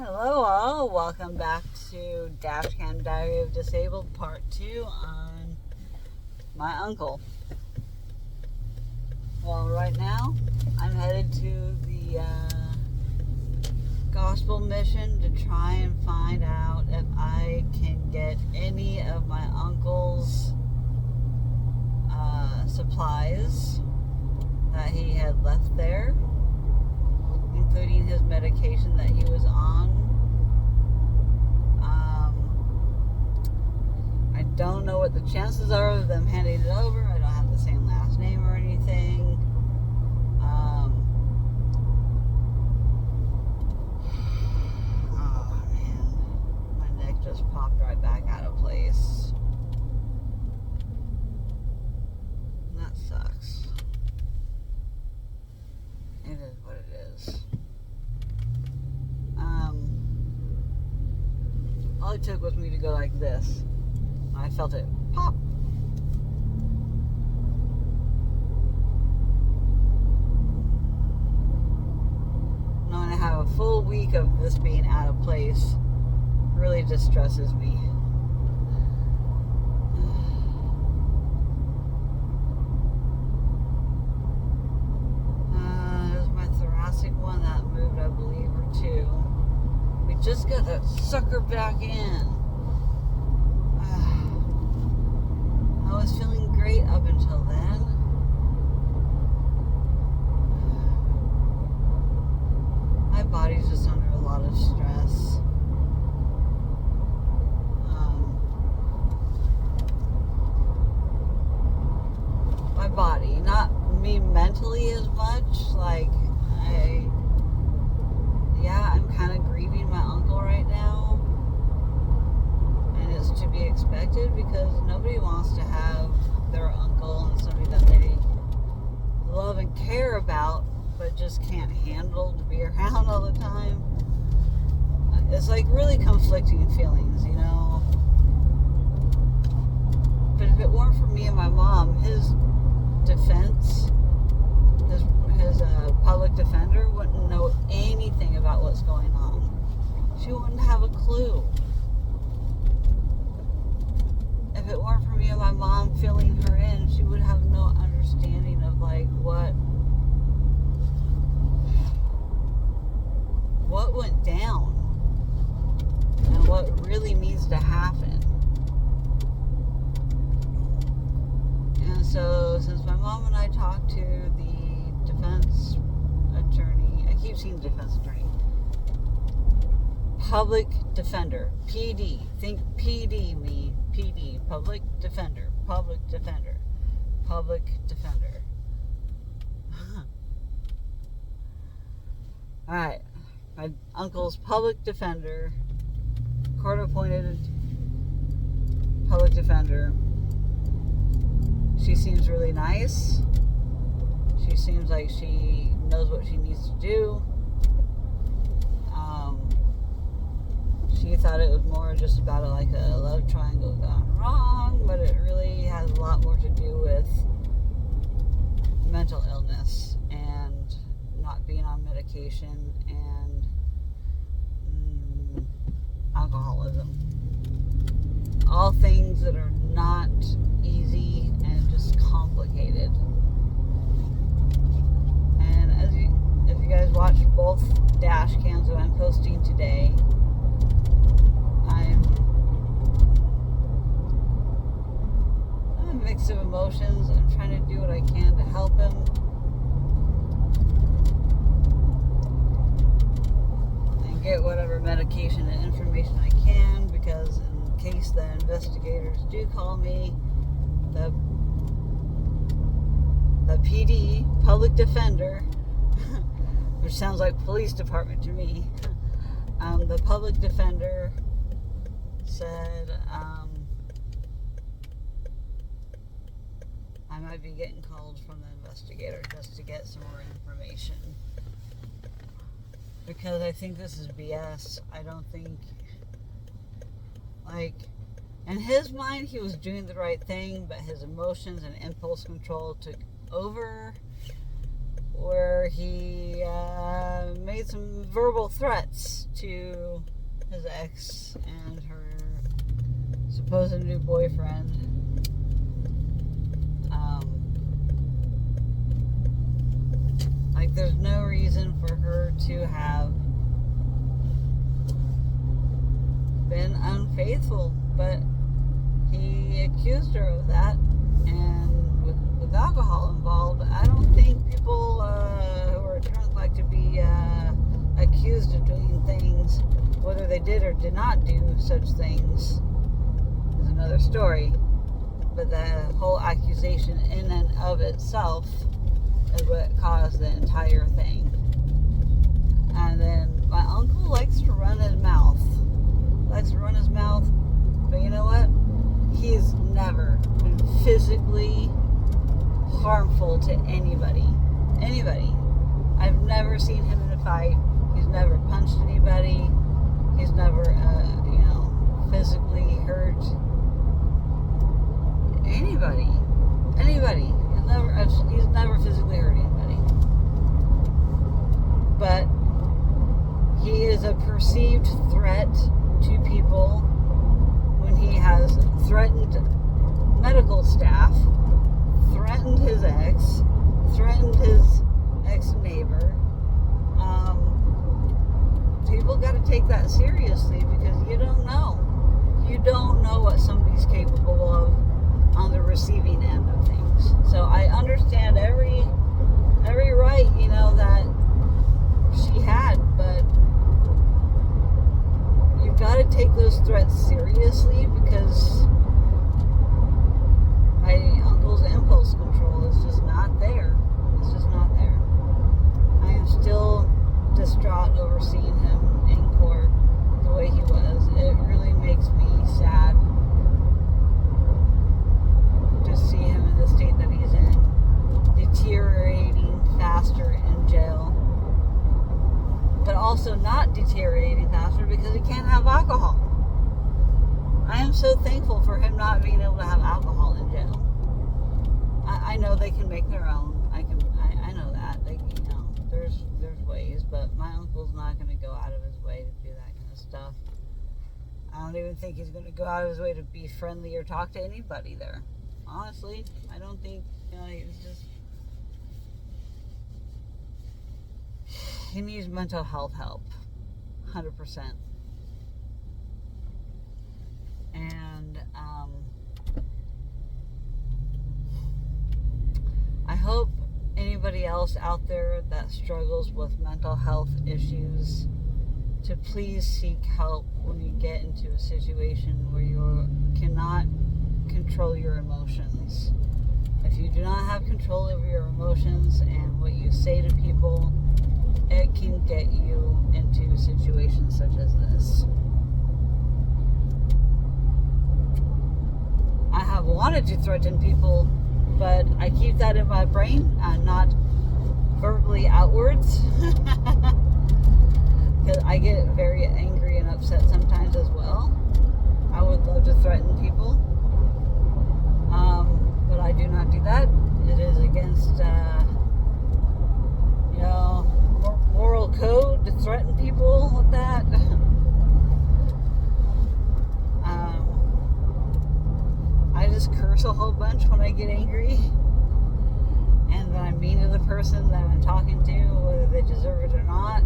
Hello all, welcome back to Dashcam Diary of Disabled Part 2 on my uncle. Well, right now I'm headed to the gospel mission to try and find out if I can get any of my uncle's supplies that he had left there, including his medication that he was on. I don't know what the chances are of them handing it over. I don't have the same last name or anything. Oh man, my neck just popped right back out of place. That sucks. It is what it is. All it took was me to go like this. I felt it pop. Knowing I have a full week of this being out of place really distresses me. There's my thoracic one that moved, I believe, or two. We just got that sucker back in. I was feeling great up until then. My body's just under a lot of stress. My body, not me mentally as much. Like, I'm kind of grieving my uncle right now. And it's to be expected because nobody wants to have their uncle and somebody that they love and care about but just can't handle to be around all the time. It's like really conflicting feelings, you know. But if it weren't for me and my mom, his defense, his public defender wouldn't know anything about what's going on. She wouldn't have a clue. If it weren't for me and my mom filling her in, she would have no understanding of like what went down and what really needs to happen. And so since my mom and I talked to the defense attorney, I keep seeing defense attorney, public defender, PD, think PD, me, PD, public defender, public defender, public defender. Alright, my uncle's public defender, court-appointed public defender. She seems really nice. She seems like she knows what she needs to do. She thought it was more just about like a love triangle gone wrong, but it really has a lot more to do with mental illness and not being on medication and alcoholism. All things that are not easy and just complicated. And if you guys watch both dash cams that I'm posting today, I'm a mix of emotions. I'm trying to do what I can to help him. And get whatever medication and information I can, because in case the investigators do call me, the PD, public defender, which sounds like police department to me, the public defender said I might be getting called from the investigator just to get some more information, because I think this is BS. I don't think, like, in his mind he was doing the right thing, but his emotions and impulse control took over where he made some verbal threats to his ex and her supposed new boyfriend. Like, there's no reason for her to have been unfaithful, but he accused her of that, and with alcohol involved, I don't think people who are drunk like to be accused of doing things. Whether they did or did not do such things is another story, but the whole accusation in and of itself is what caused the entire thing. And then my uncle likes to run his mouth, but you know what? He's never been physically harmful to anybody. I've never seen him in a fight. He's never punched anybody. He's never, physically hurt anybody. He's never physically hurt anybody. But he is a perceived threat to people when he has threatened medical staff, threatened his ex, threatened his ex-neighbor. People got to take that seriously, because you don't know what somebody's capable of on the receiving end of things. So I understand every right, that she had, but you've got to take those threats seriously, because my uncle's impulse control is just not there. It's just not there. I am still distraught over seeing him in court the way he was. It really makes me sad to see him in the state that he's in, deteriorating faster in jail, but also not deteriorating faster because he can't have alcohol. I am so thankful for him not being able to have alcohol in jail. I know they can make their own. I know that. There's ways, but my uncle's not going to go out of his way to do that kind of stuff. I don't even think he's going to go out of his way to be friendly or talk to anybody there. Honestly, I don't think, he's just... He needs mental health help. 100%. And, I hope anybody else out there that struggles with mental health issues to please seek help when you get into a situation where you cannot control your emotions. If you do not have control over your emotions and what you say to people, it can get you into situations such as this. I have wanted to threaten people, but I keep that in my brain and not verbally outwards. Because I get very angry and upset sometimes as well. I would love to threaten people, but I do not do that. It is against, moral code to threaten people with that. I just curse a whole bunch when I get angry, and then I'm mean to the person that I'm talking to, whether they deserve it or not.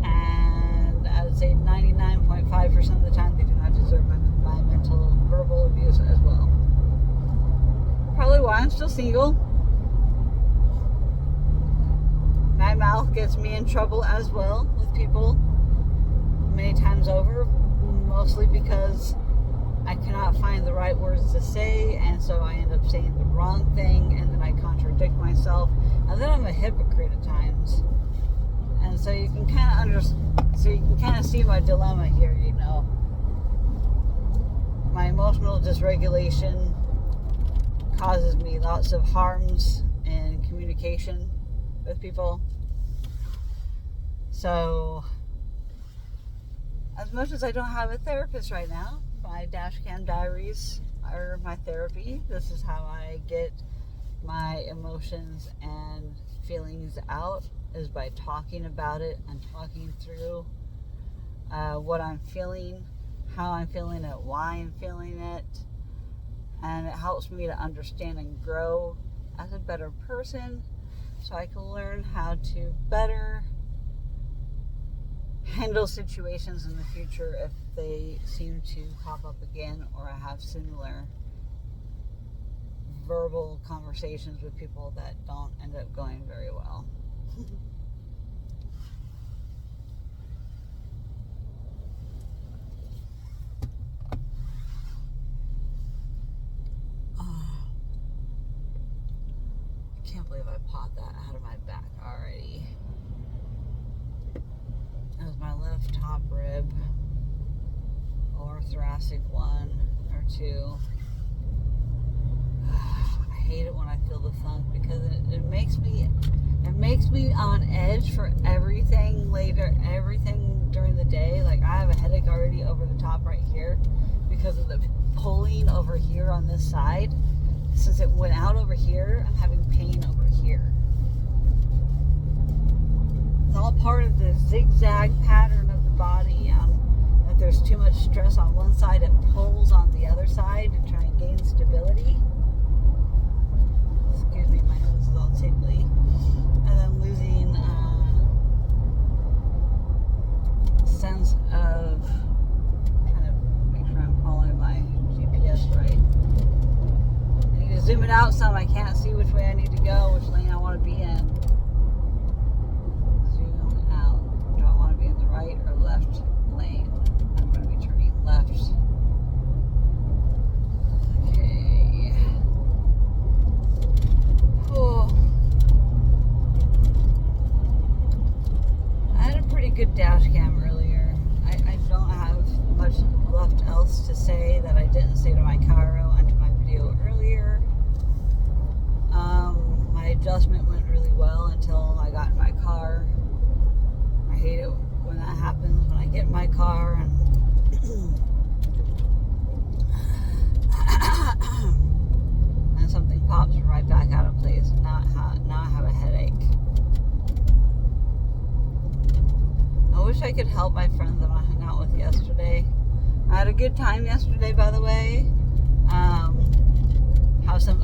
And I would say 99.5% of the time they do not deserve my mental verbal abuse as well. Probably why I'm still single. My mouth gets me in trouble as well with people many times over, mostly because I cannot find the right words to say, and so I end up saying the wrong thing, and then I contradict myself, and then I'm a hypocrite at times. And so you can kind of see my dilemma here. My emotional dysregulation causes me lots of harms in communication with people. So, as much as I don't have a therapist right now, my Dashcam diaries are my therapy. This is how I get my emotions and feelings out is by talking about it and talking through what I'm feeling, how I'm feeling it, why I'm feeling it. And it helps me to understand and grow as a better person so I can learn how to better handle situations in the future if they seem to pop up again, or I have similar verbal conversations with people that don't end up going very well. I can't believe I popped that out of my back already. It was my left top rib, or thoracic 1 or 2. I hate it when I feel the thunk because it makes me on edge for everything later, everything during the day. Like, I have a headache already over the top right here because of the pulling over here on this side. Since it went out over here, I'm having pain over here. It's all part of the zigzag pattern of the body. If there's too much stress on one side, it pulls on the other side to try and gain stability. Excuse me, my nose is all tickly. And then losing sense of, kind of make sure I'm following my GPS right. I need to zoom it out some. I can't see which way I need to go, which lane I want to be in. Zoom out. Do I want to be in the right or left lane? I'm going to be turning left. Okay. Oh. I had a pretty good dash cam earlier. I don't have much left else to say that I didn't say to my chiro onto my video earlier. My adjustment went really well until I got in my car. I hate it when that happens, when I get in my car and and something pops right back out of place. Now I have a headache. I wish I could help my friends that I hung out with yesterday. I had a good time yesterday, by the way. Have some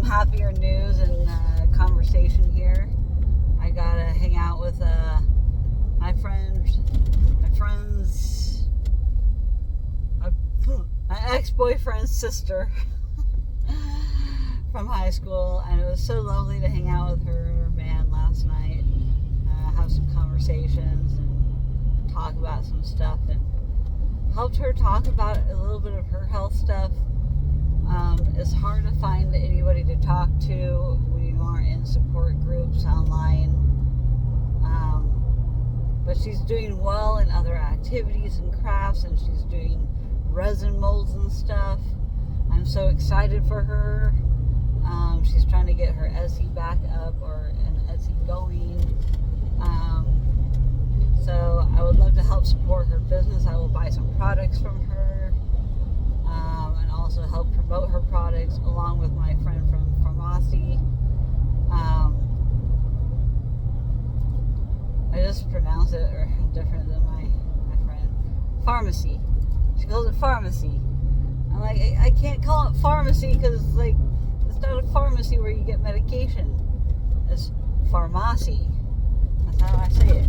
happier news and conversation here. I got to hang out with my ex-boyfriend's sister from high school, and it was so lovely to hang out with her man last night, have some conversations and talk about some stuff, and helped her talk about a little bit of her health stuff. It's hard to find anybody to talk to when you aren't in support groups online. But she's doing well in other activities and crafts, and she's doing resin molds and stuff. I'm so excited for her. She's trying to get her Etsy back up, or an Etsy going. So I would love to help support her business. I will buy some products from her, and also help promote her products along with my friend from Pharmacy. I just pronounce it different than my friend. Pharmacy. She calls it pharmacy. I'm like, I can't call it pharmacy because it's not a pharmacy where you get medication. It's pharmacy. That's how I say it.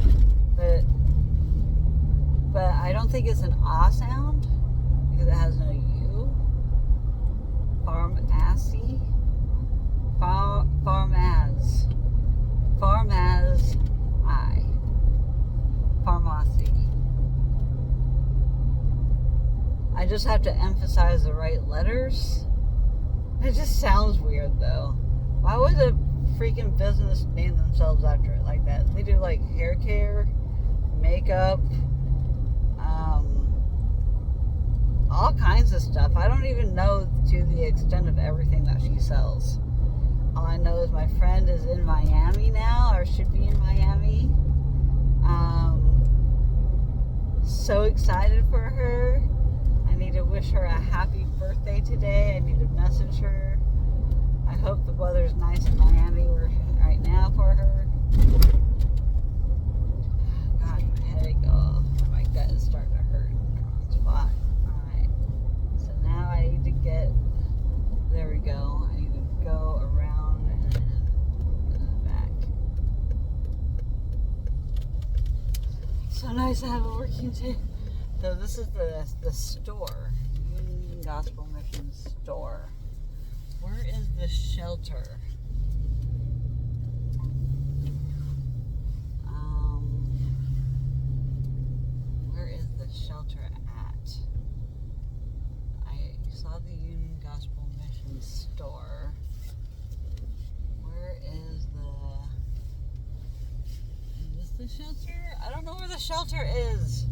But I don't think it's an ah sound because it has no U. Pharmacy. Pharmaz. I. Pharmacy. I just have to emphasize the right letters. It just sounds weird though. Why would a freaking business name themselves after it like that? They do like hair care, makeup, all kinds of stuff. I don't even know to the extent of everything that she sells. All I know is my friend is in Miami now, or should be in Miami. So excited for her. I need to wish her a happy birthday today. I need to message her. I hope the weather's nice in Miami right now for her. God, my headache, oh, my gut is starting to hurt in the wrong spot. Alright, so now I need to get, there we go, I need to go around and back. So nice to have a working day. So this is the store, Union Gospel Mission store. Where is the shelter? Where is the shelter at? I saw the Union Gospel Mission store. Where is this the shelter? I don't know where the shelter is.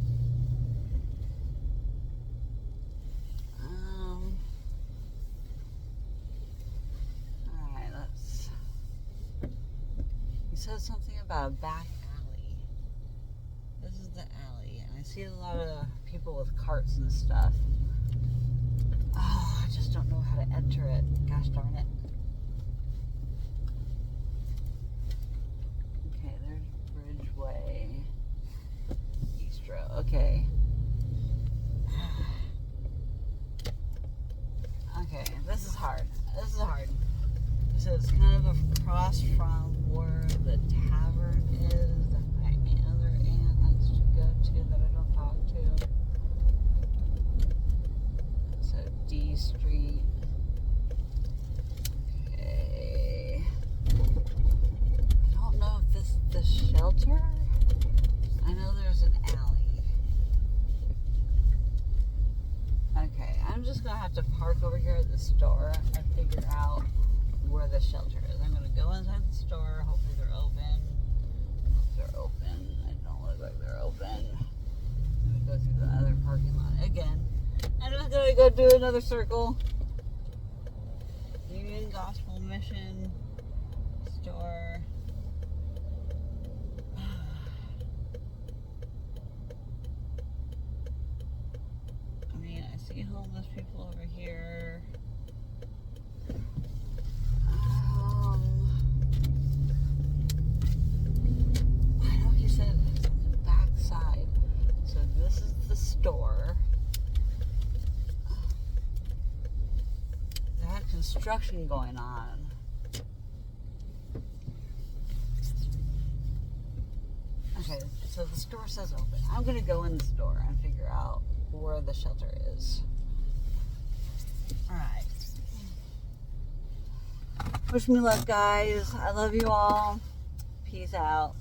Alright, he said something about a back alley. This is the alley, and I see a lot of people with carts and stuff. Oh, I just don't know how to enter it. Gosh darn it. Okay, there's Bridgeway. Bistro. Okay. Okay, this is hard. This is hard. So it's kind of across from where the tavern is that my other aunt likes to go to that I don't talk to. So D Street. Okay. I don't know if this is the shelter. I know there's an alley. Okay, I'm just gonna have to park over here at the store and figure out where the shelter is. I'm gonna go inside the store. Hopefully they're open. If they're open. They don't look like they're open. I'm gonna go through the other parking lot again. I'm just gonna go do another circle. Union Gospel Mission store. I mean, I see homeless people over here. I know he said it's on the back side. So this is the store. They had construction going on. Okay, so the store says open. I'm gonna go in the store and figure out where the shelter is. Alright. Wish me luck, guys. I love you all. Peace out.